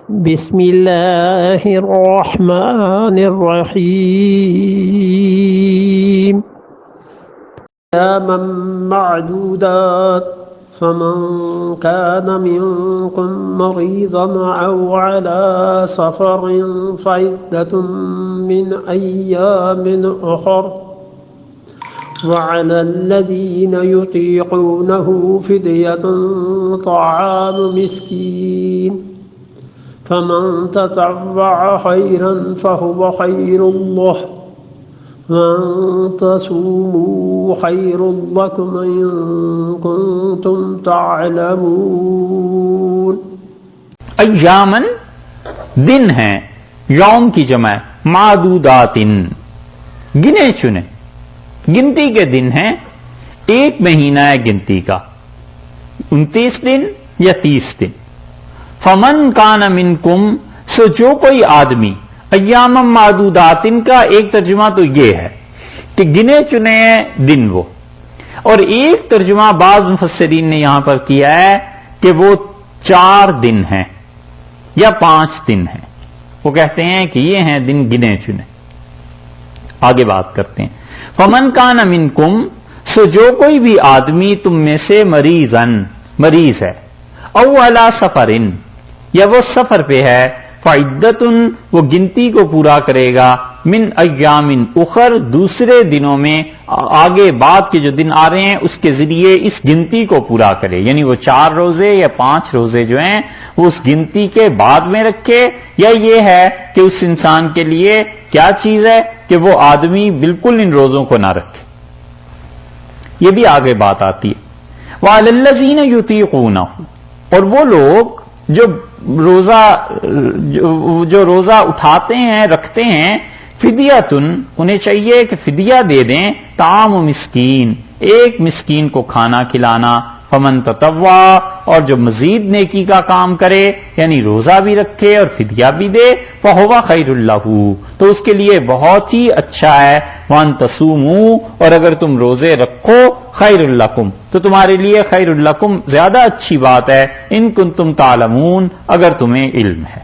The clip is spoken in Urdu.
بسم الله الرحمن الرحيم أياما معدودات فمن كان منكم مريضا أو على سفر فعدة من أيام أخر وعلى الذين يطيقونه فدية طعام مسكين فمن تطوع خيرا فهو خير له وأن تصوموا خير لكم إن كنتم تعلمون ایامن دن ہیں، یوم کی جمع معدوداتن گنے چنے، گنتی کے دن ہیں، ایک مہینہ ہے گنتی کا 29 دن یا 30 دن. فمن کان منکم سو جو کوئی آدمی، ایام معدوداتن کا ایک ترجمہ تو یہ ہے کہ گنے چنے دن وہ، اور ایک ترجمہ بعض مفسرین نے یہاں پر کیا ہے کہ وہ 4 دن ہیں یا 5 دن ہیں. وہ کہتے ہیں کہ یہ ہیں دن گنے چنے. آگے بات کرتے ہیں. فمن کان منکم سو جو کوئی بھی آدمی تم میں سے مریض ہے، او علی سفرن یا وہ سفر پہ ہے، فعدتن وہ گنتی کو پورا کرے گا، من ایام اخر دوسرے دنوں میں، آگے بعد کے جو دن آ رہے ہیں اس کے ذریعے اس گنتی کو پورا کرے. یعنی وہ 4 روزے یا 5 روزے جو ہیں وہ اس گنتی کے بعد میں رکھے، یا یہ ہے کہ اس انسان کے لیے کیا چیز ہے کہ وہ آدمی بالکل ان روزوں کو نہ رکھے. یہ بھی آگے بات آتی ہے. وَعَلَى الَّذِينَ يُطِيقُونَهُ اور وہ لوگ جو روزہ اٹھاتے ہیں رکھتے ہیں، فدیتن انہیں چاہیے کہ فدیہ دے دیں، طعام مسکین ایک مسکین کو کھانا کھلانا. فمن تطوع اور جو مزید نیکی کا کام کرے یعنی روزہ بھی رکھے اور فدیہ بھی دے، فہو خیر لہ تو اس کے لیے بہت ہی اچھا ہے. وان تصوموا اور اگر تم روزے رکھو، خیر لکم تو تمہارے لیے خیر لکم زیادہ اچھی بات ہے، ان کنتم تعلمون اگر تمہیں علم ہے.